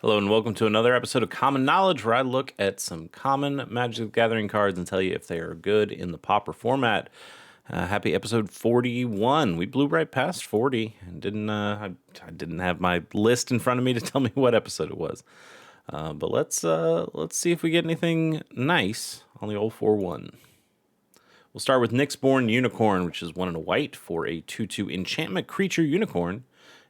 Hello and welcome to another episode of Common Knowledge, where I look at some common Magic the Gathering cards and tell you if they are good in the Pauper format. Happy episode 41. We blew right past 40 and I didn't have my list in front of me to tell me what episode it was. But let's see if we get anything nice on the old 4-1. We'll start with Nyxborn Unicorn, which is 1 and a white for a 2/2 enchantment creature unicorn.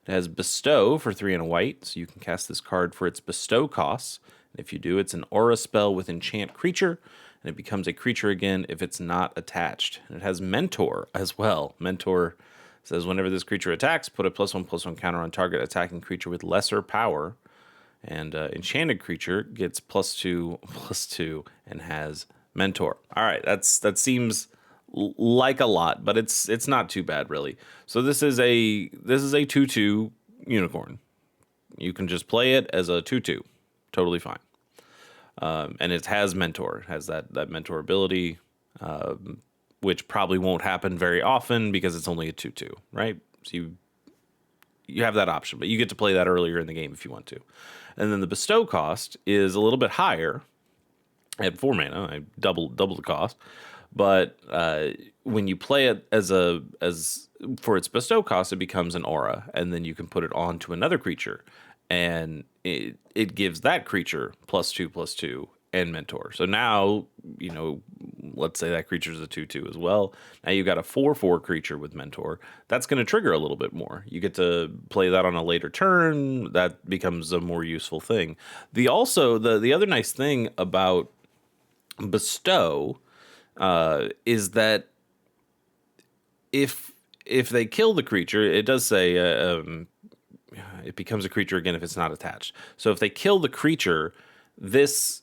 It has Bestow for 3 and a white, so you can cast this card for its Bestow costs. And if you do, it's an aura spell with enchant creature, and it becomes a creature again if it's not attached. And it has Mentor as well. Mentor says whenever this creature attacks, put a +1/+1 counter on target attacking creature with lesser power. And enchanted creature gets +2/+2 and has Mentor. All right, that seems like a lot, but it's not too bad really. So this is a 2/2 unicorn. You can just play it as a 2/2, totally fine. And it has Mentor. It has that Mentor ability, which probably won't happen very often because it's only a 2/2, right? So you have that option, but you get to play that earlier in the game if you want to. And then the Bestow cost is a little bit higher at 4 mana. I double the cost. But when you play it as for its Bestow cost, it becomes an aura, and then you can put it on to another creature, and it gives that creature +2/+2 and Mentor. So now, let's say that creature is a 2/2 as well. Now you've got a 4/4 creature with Mentor. That's going to trigger a little bit more. You get to play that on a later turn. That becomes a more useful thing. The other nice thing about Bestow is that if they kill the creature, it does say it becomes a creature again if it's not attached. So if they kill the creature, this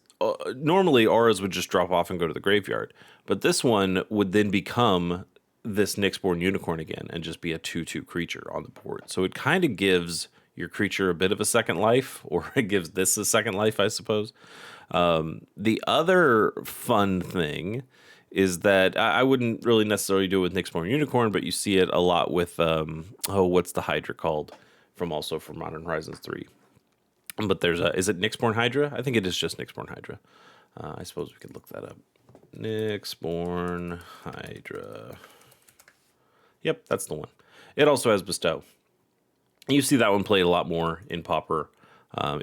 normally auras would just drop off and go to the graveyard, but this one would then become this Nyxborn Unicorn again and just be a 2/2 creature on the board. So it kind of gives your creature a bit of a second life, or it gives this a second life, I suppose. The other fun thing is that I wouldn't really necessarily do it with Nyxborn Unicorn, but you see it a lot with, what's the Hydra called from Modern Horizons 3? But is it Nyxborn Hydra? I think it is just Nyxborn Hydra. I suppose we could look that up. Nyxborn Hydra. Yep, that's the one. It also has Bestow. You see that one played a lot more in Pauper.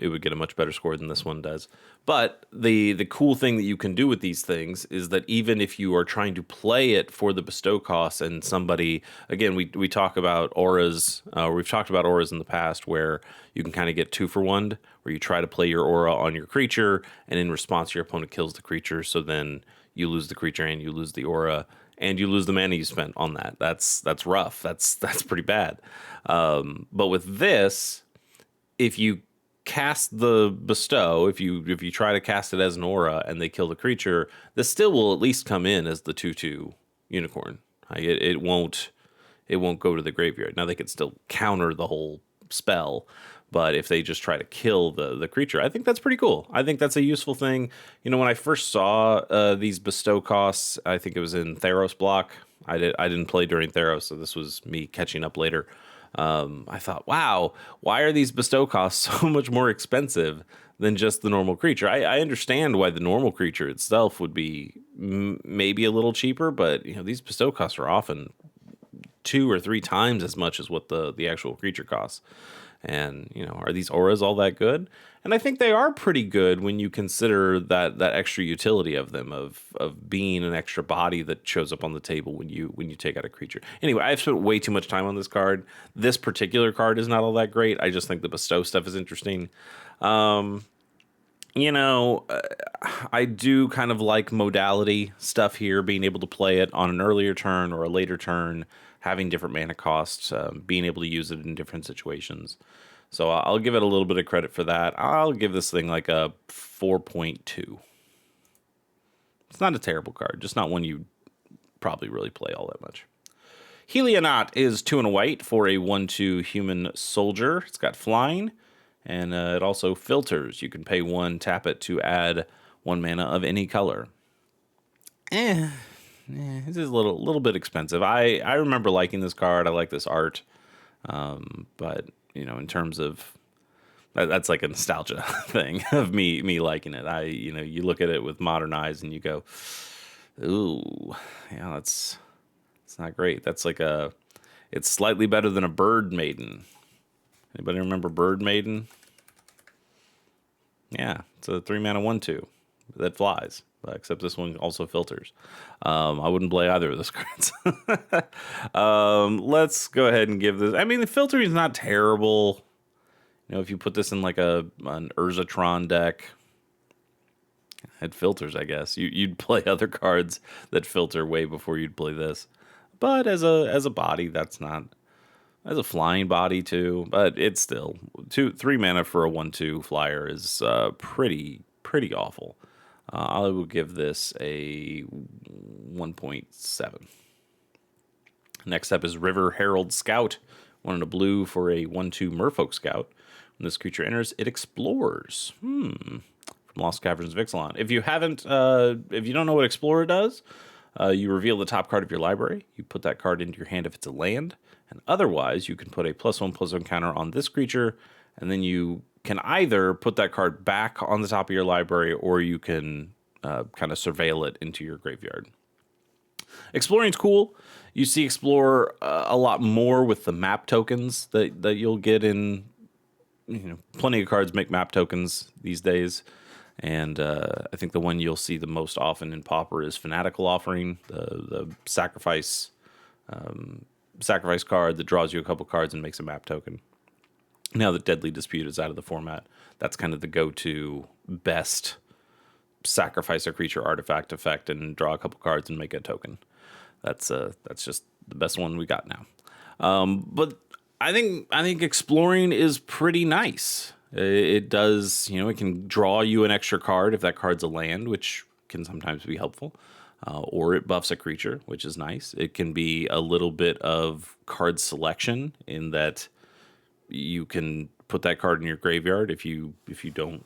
It would get a much better score than this one does. But the cool thing that you can do with these things is that even if you are trying to play it for the Bestow costs, and somebody, again, we talk about auras, we've talked about auras in the past where you can kind of get 2-for-1, where you try to play your aura on your creature, and in response your opponent kills the creature, so then you lose the creature and you lose the aura, and you lose the mana you spent on that. That's rough. That's pretty bad. But with this, if you cast the Bestow, if you try to cast it as an aura and they kill the creature, this still will at least come in as the 2/2 unicorn. It won't go to the graveyard. Now they could still counter the whole spell, but if they just try to kill the creature, I think that's pretty cool. I think that's a useful thing. When I first saw these Bestow costs, I think it was in Theros block. I didn't play during Theros, so this was me catching up later. I thought, wow, why are these Bestow costs so much more expensive than just the normal creature? I understand why the normal creature itself would be maybe a little cheaper, but these Bestow costs are often 2 or 3 times as much as what the actual creature costs. And are these auras all that good? And I think they are pretty good when you consider that extra utility of them, of being an extra body that shows up on the table when you take out a creature. Anyway, I've spent way too much time on this card. This particular card is not all that great. I just think the Bestow stuff is interesting. I do kind of like modality stuff here, being able to play it on an earlier turn or a later turn, having different mana costs, being able to use it in different situations. So I'll give it a little bit of credit for that. I'll give this thing like a 4.2. It's not a terrible card, just not one you probably really play all that much. Helionaut is 2 and a white for a 1/2 human soldier. It's got flying, and it also filters. You can pay 1, tap it to add 1 mana of any color. This is a little bit expensive. I remember liking this card. I like this art, but in terms of That's like a nostalgia thing of me liking it. You look at it with modern eyes and you go, ooh, yeah, it's not great. It's slightly better than a Bird Maiden. Anybody remember Bird Maiden? Yeah, it's a 3-mana 1/2 that flies, except this one also filters. I wouldn't play either of those cards. Let's go ahead and give this. I mean, the filtering is not terrible. If you put this in like an Urzatron deck, it filters, I guess. You'd play other cards that filter way before you'd play this. But as a body, that's not as a flying body too. But it's still 3 mana for a 1/2 flyer is pretty awful. I will give this a 1.7. Next up is River Herald Scout. 1 and a blue for a 1/2 Merfolk Scout. When this creature enters, it explores. From Lost Caverns of Ixalan. If you don't know what Explorer does, you reveal the top card of your library. You put that card into your hand if it's a land, and otherwise you can put a +1/+1 counter on this creature, and then you can either put that card back on the top of your library, or you can kind of surveil it into your graveyard. Exploring's cool. You see Explorer a lot more with the map tokens that you'll get in. Plenty of cards make map tokens these days. And I think the one you'll see the most often in Pauper is Fanatical Offering, the sacrifice card that draws you a couple cards and makes a map token. Now that Deadly Dispute is out of the format, that's kind of the go-to best sacrifice a creature artifact effect and draw a couple cards and make a token. That's just the best one we got now. But I think Exploring is pretty nice. It does, it can draw you an extra card if that card's a land, which can sometimes be helpful. Or it buffs a creature, which is nice. It can be a little bit of card selection in that you can put that card in your graveyard if you don't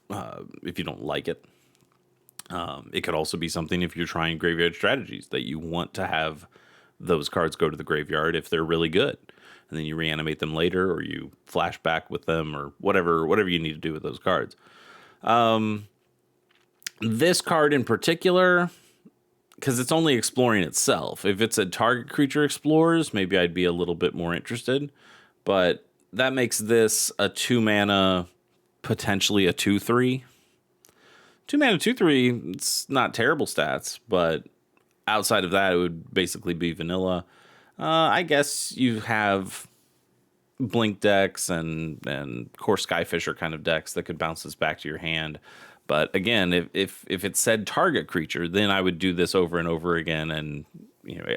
like it. It could also be something if you're trying graveyard strategies that you want to have those cards go to the graveyard if they're really good. And then you reanimate them later, or you flash back with them, or whatever you need to do with those cards. This card in particular, because it's only exploring itself. If it's a target creature explores, maybe I'd be a little bit more interested. But that makes this a 2-mana, potentially a 2/3. 2-mana 2/3, it's not terrible stats, but outside of that, it would basically be vanilla. I guess you have blink decks and core Skyfisher kind of decks that could bounce this back to your hand. But again, if it said target creature, then I would do this over and over again and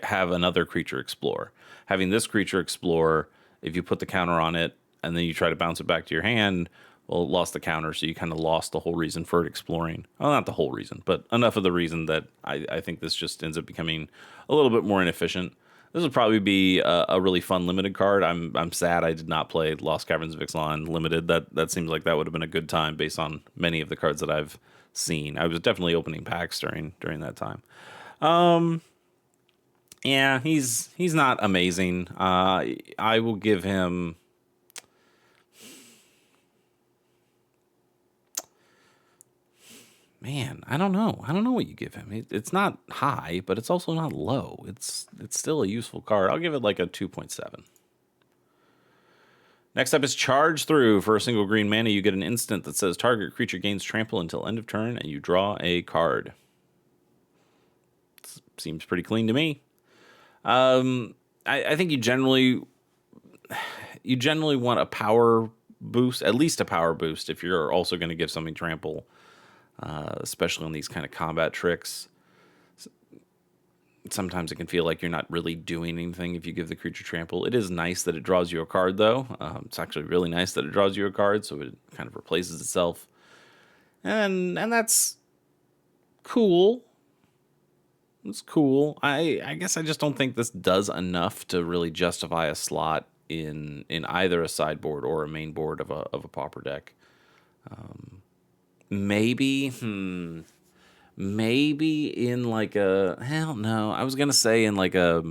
have another creature explore. Having this creature explore, if you put the counter on it and then you try to bounce it back to your hand, well, it lost the counter, so you kind of lost the whole reason for it exploring. Well, not the whole reason, but enough of the reason that I think this just ends up becoming a little bit more inefficient. This would probably be a really fun limited card. I'm sad I did not play Lost Caverns of Ixalan limited. That seems like that would have been a good time based on many of the cards that I've seen. I was definitely opening packs during that time. Yeah, he's not amazing. I will give him. Man, I don't know. I don't know what you give him. It's not high, but it's also not low. It's still a useful card. I'll give it like a 2.7. Next up is Charge Through. For a single green mana, you get an instant that says target creature gains trample until end of turn, and you draw a card. Seems pretty clean to me. I think you generally want a power boost, at least a power boost, if you're also going to give something trample. Especially on these kind of combat tricks. Sometimes it can feel like you're not really doing anything if you give the creature trample. It is nice that it draws you a card, though. It's actually really nice that it draws you a card, so it kind of replaces itself. And that's cool. It's cool. I guess I just don't think this does enough to really justify a slot in either a sideboard or a main board of a Pauper deck. Maybe in like a, hell no, I was going to say in like a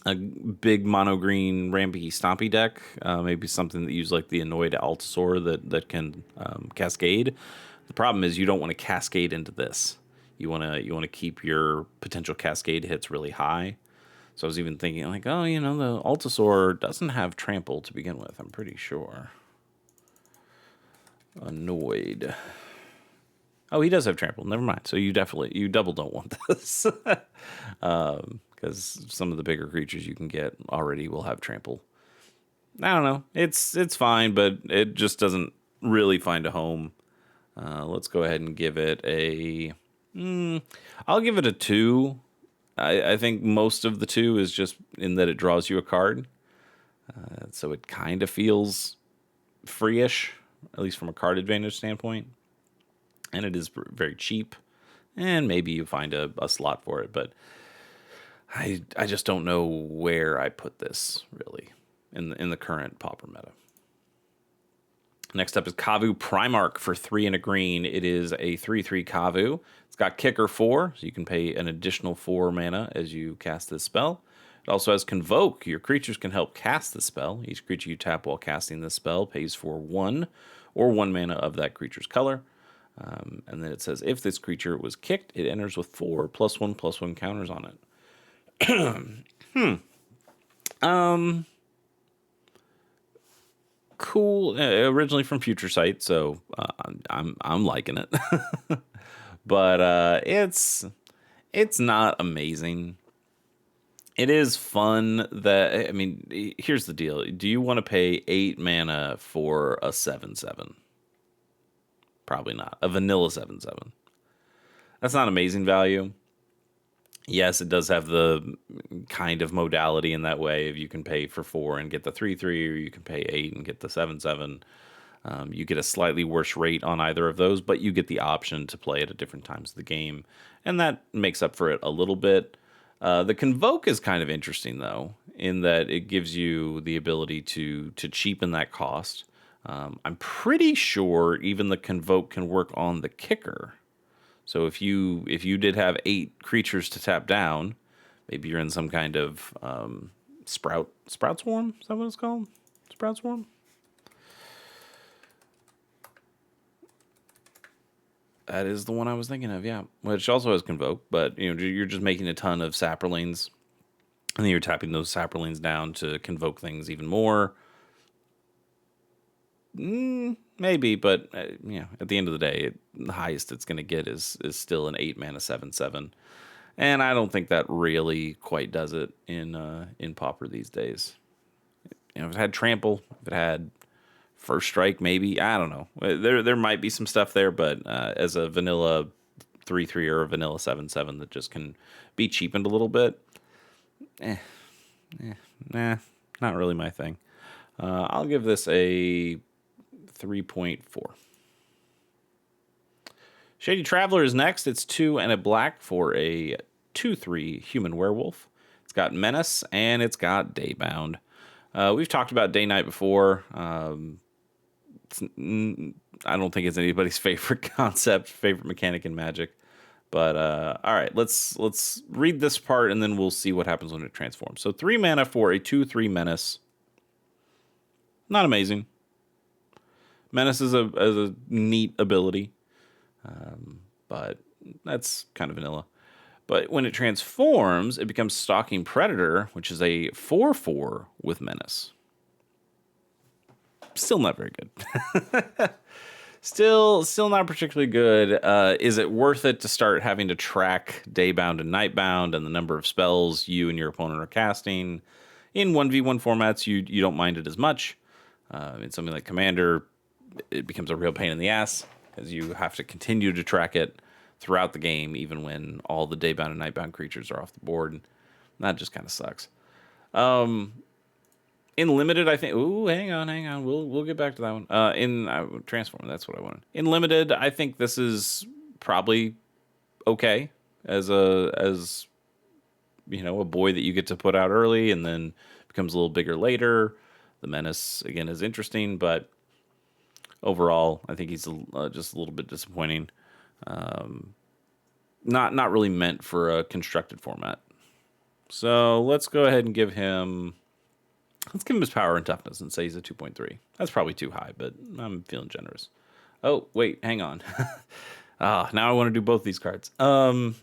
a big mono green rampy stompy deck, maybe something that uses like the Annoyed Altasaur that can cascade. The problem is you don't want to cascade into this. You want to keep your potential cascade hits really high. So I was even thinking like, oh, the Altasaur doesn't have trample to begin with. I'm pretty sure. Annoyed. Oh, he does have trample. Never mind. So you double don't want this. Because some of the bigger creatures you can get already will have trample. I don't know. It's fine, but it just doesn't really find a home. Let's go ahead and give it a... I'll give it a 2. I think most of the 2 is just in that it draws you a card. So it kind of feels free-ish, at least from a card advantage standpoint. And it is very cheap. And maybe you find a slot for it, but I just don't know where I put this, really, in the current Pauper meta. Next up is Kavu Primarch for 3 and a green. It is a 3/3 Kavu. It's got Kicker 4, so you can pay an additional 4 mana as you cast this spell. It also has Convoke. Your creatures can help cast the spell. Each creature you tap while casting this spell pays for 1 or 1 mana of that creature's color. And then it says, if this creature was kicked, it enters with 4 +1/+1 counters on it. Cool. Originally from Future Sight, so I'm liking it. But it's not amazing. It is fun. Here's the deal. Do you want to pay 8 mana for a 7/7? Probably not. A vanilla 7/7. That's not amazing value. Yes, it does have the kind of modality in that way. If you can pay for 4 and get the 3/3, or you can pay 8 and get the 7/7. You get a slightly worse rate on either of those, but you get the option to play it at different times of the game, and that makes up for it a little bit. The Convoke is kind of interesting, though, in that it gives you the ability to cheapen that cost. I'm pretty sure even the Convoke can work on the Kicker. So if you did have 8 creatures to tap down, maybe you're in some kind of Sprout Swarm? Is that what it's called? Sprout Swarm? That is the one I was thinking of, yeah. Which also has Convoke, but you're just making a ton of Saprolines, and then you're tapping those Saprolines down to Convoke things even more. Maybe, but at the end of the day, the highest it's going to get is still an 8 mana 7/7, and I don't think that really quite does it in Pauper these days. If it had Trample, if it had First Strike, maybe, I don't know. There might be some stuff there, but as a vanilla 3/3 or a vanilla 7/7 that just can be cheapened a little bit, nah, not really my thing. I'll give this a 3.4. Shady Traveler is next. It's 2 and a black for a 2/3 human werewolf. It's got Menace and it's got Daybound. We've talked about Day Night before. I don't think it's anybody's favorite concept, favorite mechanic in Magic. But all right, let's read this part and then we'll see what happens when it transforms. So 3 mana for a 2/3 Menace. Not amazing. Menace is a neat ability, but that's kind of vanilla. But when it transforms, it becomes Stalking Predator, which is a 4/4 with Menace. Still not very good. Still not particularly good. Is it worth it to start having to track Daybound and Nightbound and the number of spells you and your opponent are casting? In 1v1 formats, you don't mind it as much. In something like Commander, it becomes a real pain in the ass as you have to continue to track it throughout the game, even when all the Daybound and Nightbound creatures are off the board. That just kind of sucks. In Limited, I think... Ooh, hang on. We'll get back to that one. In Transform, that's what I wanted. In Limited, I think this is probably okay as a boy that you get to put out early and then becomes a little bigger later. The Menace, again, is interesting, but overall, I think he's just a little bit disappointing. Not really meant for a constructed format. So let's go ahead and give him... Let's give him his power and toughness and say he's a 2.3. That's probably too high, but I'm feeling generous. Oh, wait, hang on. Now I want to do both these cards. Oh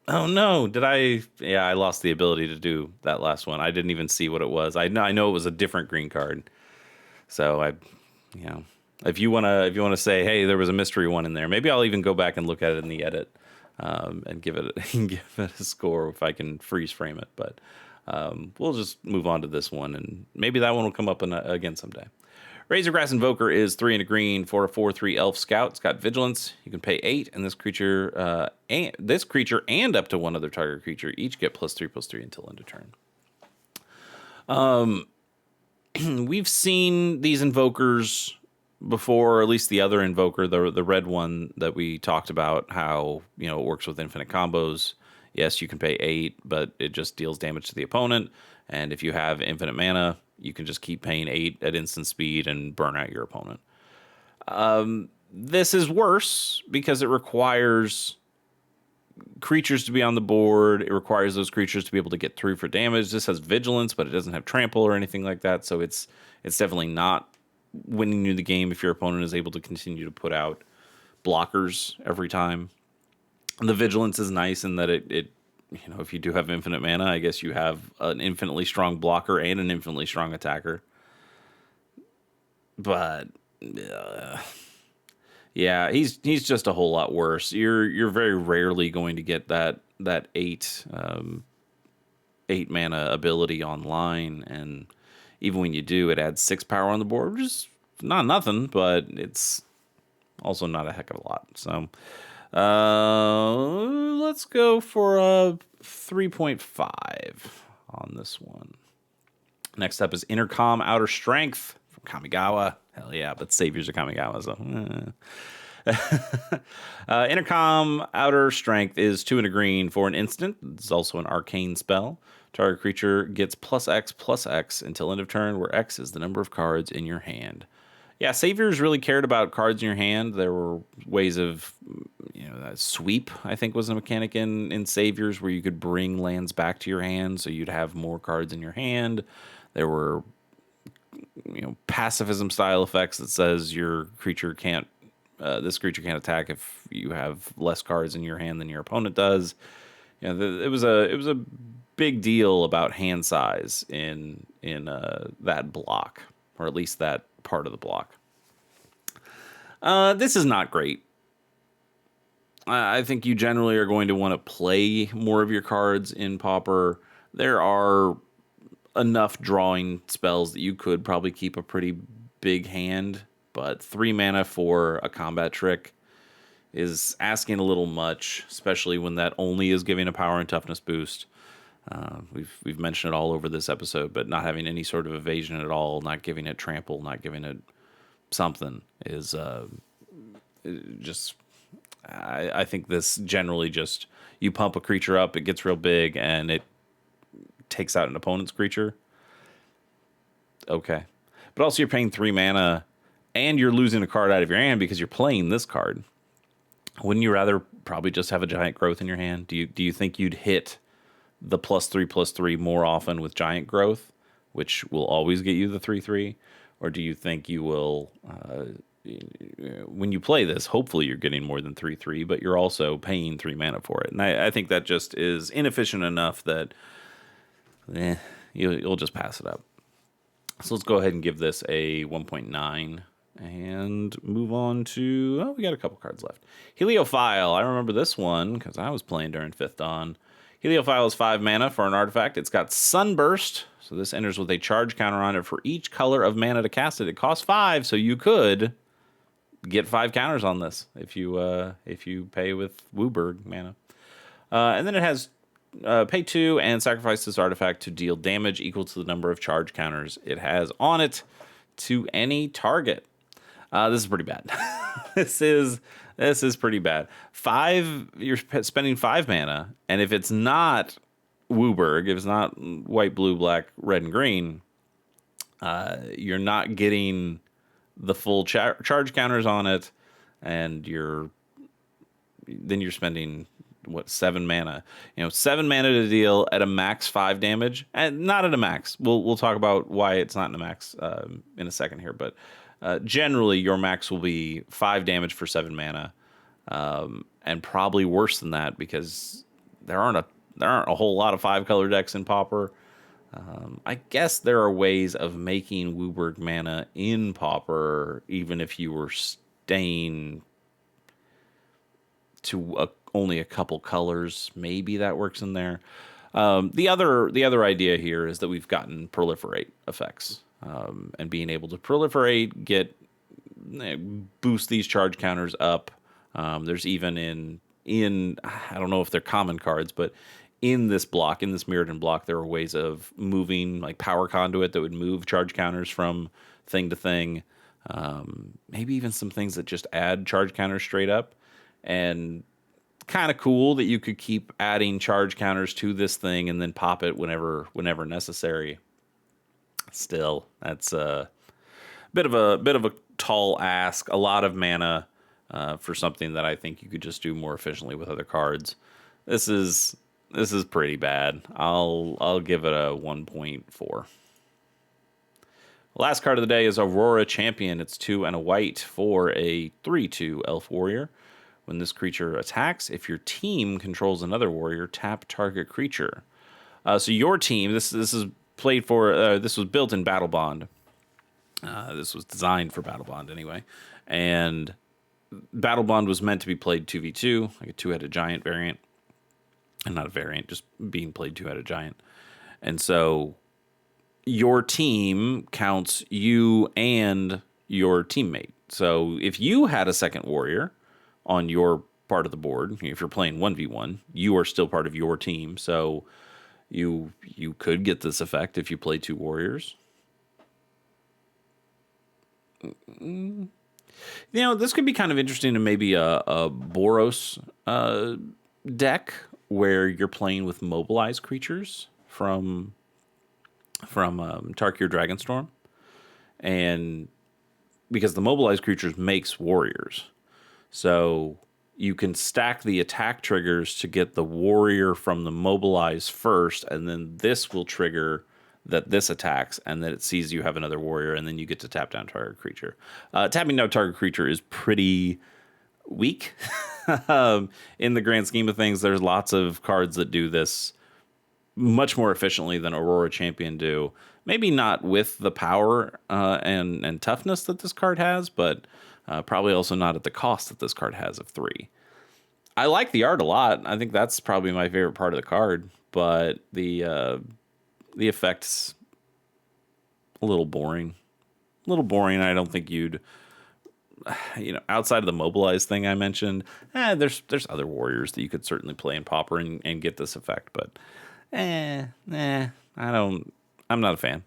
no, did I? Yeah, I lost the ability to do that last one. I didn't even see what it was. I know it was a different green card. So if you wanna say, hey, there was a mystery one in there, maybe I'll even go back and look at it in the edit, and give it a score if I can freeze frame it. But we'll just move on to this one, and maybe that one will come up again someday. Razorgrass Invoker is 3 and a green for a 4/3 Elf Scout. It's got Vigilance. You can pay 8, and this creature and up to one other target creature each get +3/+3 until end of turn. We've seen these invokers before, or at least the other invoker, the red one that we talked about, how it works with infinite combos. Yes, you can pay 8, but it just deals damage to the opponent. And if you have infinite mana, you can just keep paying 8 at instant speed and burn out your opponent. This is worse because it requires creatures to be on the board. It requires those creatures to be able to get through for damage. This has Vigilance, but it doesn't have Trample or anything like that. So it's definitely not winning you the game if your opponent is able to continue to put out blockers every time. And the Vigilance is nice in that it if you do have infinite mana, I guess you have an infinitely strong blocker and an infinitely strong attacker. But yeah, he's just a whole lot worse. You're very rarely going to get that 8 mana ability online, and even when you do, it adds 6 power on the board, which is not nothing, but it's also not a heck of a lot. So let's go for a 3.5 on this one. Next up is Intercom Outer Strength from Kamigawa. Hell yeah, but Saviors are Kamigawa, so... Intercom Outer Strength is 2 and a green for an instant. It's also an arcane spell. Target creature gets +X/+X until end of turn, where X is the number of cards in your hand. Yeah, Saviors really cared about cards in your hand. There were ways of, sweep, I think, was a mechanic in Saviors where you could bring lands back to your hand, so you'd have more cards in your hand. There were, pacifism style effects that says your creature can't, this creature can't attack if you have less cards in your hand than your opponent does. It was a big deal about hand size in that block, or at least that part of the block. This is not great. I think you generally are going to want to play more of your cards in Pauper. There are enough drawing spells that you could probably keep a pretty big hand, but 3 mana for a combat trick is asking a little much, especially when that only is giving a power and toughness boost. We've mentioned it all over this episode, but not having any sort of evasion at all, not giving it trample, not giving it something is just... I think this generally just, you pump a creature up, it gets real big, and it takes out an opponent's creature. Okay. But also you're paying 3 mana, and you're losing a card out of your hand because you're playing this card. Wouldn't you rather probably just have a Giant Growth in your hand? Do you think you'd hit the +3/+3 more often with Giant Growth, which will always get you the 3/3? Or do you think you will... when you play this, hopefully you're getting more than 3/3, but you're also paying 3 mana for it. And I think that just is inefficient enough that you'll just pass it up. So let's go ahead and give this a 1.9 and move on to... we got a couple cards left. Heliophile. I remember this one because I was playing during 5th Dawn. Heliophile is 5 mana for an artifact. It's got Sunburst, so this enters with a charge counter on it for each color of mana to cast it. It costs 5, so you could get 5 counters on this if you pay with Wooburg mana. And then it has pay 2 and sacrifice this artifact to deal damage equal to the number of charge counters it has on it to any target. This is pretty bad. This is pretty bad. You're spending 5 mana, and if it's not Wooburg, if it's not white, blue, black, red, and green, you're not getting the full charge counters on it, and you're spending what, 7 mana. 7 mana to deal at a max 5 damage, and not at a max. We'll talk about why it's not in a max in a second here, but generally your max will be 5 damage for 7 mana, and probably worse than that because there aren't a whole lot of 5-color decks in Pauper. I guess there are ways of making Wooburg mana in Pauper, even if you were staying to only a couple colors. Maybe that works in there. The other idea here is that we've gotten proliferate effects, and being able to proliferate, boost these charge counters up. There's even in I don't know if they're common cards, but in this Mirrodin block, there are ways of moving, like Power Conduit that would move charge counters from thing to thing. Maybe even some things that just add charge counters straight up. And kind of cool that you could keep adding charge counters to this thing and then pop it whenever necessary. Still, that's a bit of a tall ask. A lot of mana for something that I think you could just do more efficiently with other cards. This is pretty bad. I'll give it a 1.4. Last card of the day is Aurora Champion. It's 2 and a white for a 3/2 elf warrior. When this creature attacks, if your team controls another warrior, tap target creature. So your team, this is played for. This was built in Battle Bond. This was designed for Battle Bond anyway, and Battle Bond was meant to be played 2v2, like a 2-headed giant variant, and not a variant, just being played 2-headed giant. And so your team counts you and your teammate. So if you had a second warrior on your part of the board, if you're playing 1v1, you are still part of your team. So you could get this effect if you play 2 warriors. This could be kind of interesting to maybe a Boros deck where you're playing with mobilized creatures from Tarkir Dragonstorm, and because the mobilized creatures makes warriors, so you can stack the attack triggers to get the warrior from the mobilize first, and then this will trigger that this attacks, and then it sees you have another warrior, and then you get to tap down target creature. Tapping down target creature is pretty weak. In the grand scheme of things, there's lots of cards that do this much more efficiently than Aurora Champion do. Maybe not with the power and toughness that this card has, but probably also not at the cost that this card has of 3. I like the art a lot. I think that's probably my favorite part of the card, but the effect's a little boring. I don't think you'd, outside of the mobilized thing I mentioned, there's other warriors that you could certainly play in Pauper and get this effect, but I'm not a fan.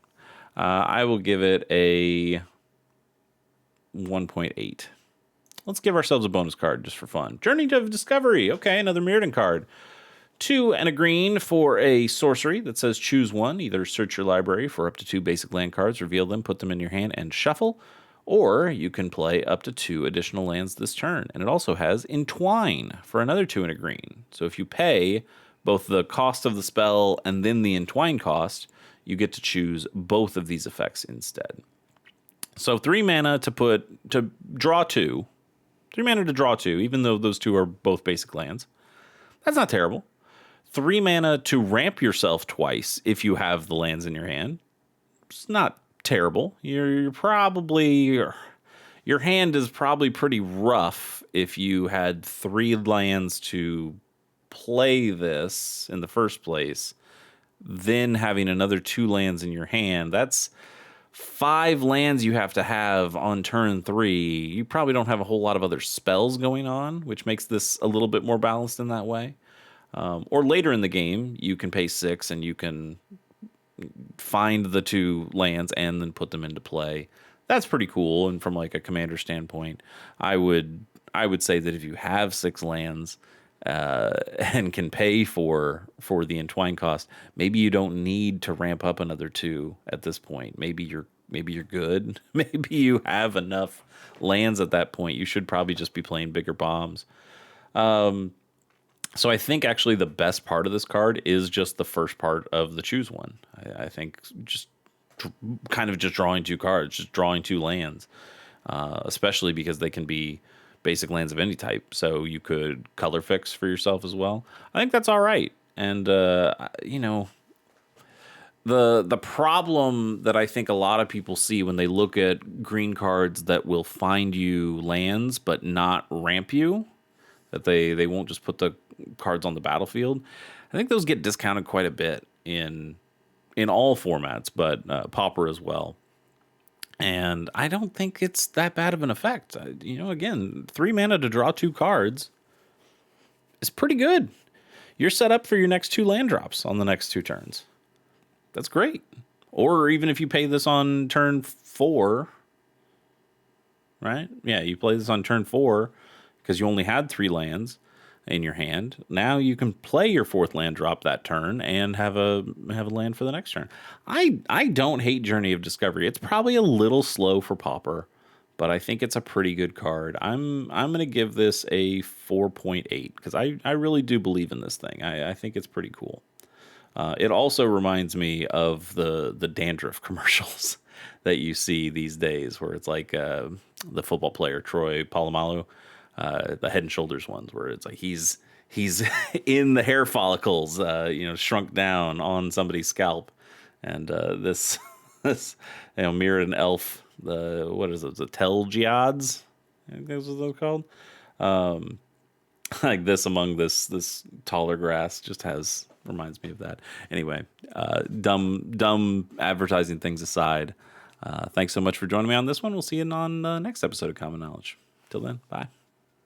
I will give it a 1.8. Let's give ourselves a bonus card just for fun. Journey of Discovery. Okay, another Mirrodin card. 2 and a green for a sorcery that says choose one. Either search your library for up to 2 basic land cards, reveal them, put them in your hand, and shuffle. Or you can play up to 2 additional lands this turn. And it also has Entwine for another 2 and a green. So if you pay both the cost of the spell and then the Entwine cost, you get to choose both of these effects instead. So 3 mana to draw 2. 3 mana to draw 2, even though those 2 are both basic lands. That's not terrible. 3 mana to ramp yourself twice if you have the lands in your hand. It's not terrible. You're probably, your hand is probably pretty rough if you had 3 lands to play this in the first place, then having another 2 lands in your hand. That's 5 lands you have to have on turn 3. You probably don't have a whole lot of other spells going on, which makes this a little bit more balanced in that way. Or later in the game, you can pay 6 and you can find the 2 lands and then put them into play. That's pretty cool. And from like a commander standpoint, I would say that if you have 6 lands and can pay for the Entwine cost, maybe you don't need to ramp up another 2 at this point. Maybe you're good. Maybe you have enough lands at that point. You should probably just be playing bigger bombs. So I think actually the best part of this card is just the first part of the choose one. I think just kind of just drawing 2 cards, just drawing 2 lands, especially because they can be basic lands of any type. So you could color fix for yourself as well. I think that's all right. And you know, the problem that I think a lot of people see when they look at green cards that will find you lands but not ramp you, that they won't just put the cards on the battlefield. I think those get discounted quite a bit in all formats, but Pauper as well. And I don't think it's that bad of an effect. You know, again, 3 mana to draw 2 cards is pretty good. You're set up for your next 2 land drops on the next 2 turns. That's great. Or even if you pay this on turn 4, right? Yeah, you play this on turn 4 because you only had 3 lands in your hand. Now you can play your 4th land drop that turn and have a land for the next turn. I don't hate Journey of Discovery. It's probably a little slow for Pauper, but I think it's a pretty good card. I'm going to give this a 4.8 because I really do believe in this thing. I think it's pretty cool. It also reminds me of the dandruff commercials that you see these days, where it's like the football player Troy Polamalu, the Head and Shoulders ones, where it's like he's in the hair follicles, shrunk down on somebody's scalp, and this mirrored an elf. What is it? The Telgeods, I think that's what they're called. Like this among this taller grass just reminds me of that. Anyway, dumb advertising things aside, thanks so much for joining me on this one. We'll see you on the next episode of Common Knowledge. Till then, bye.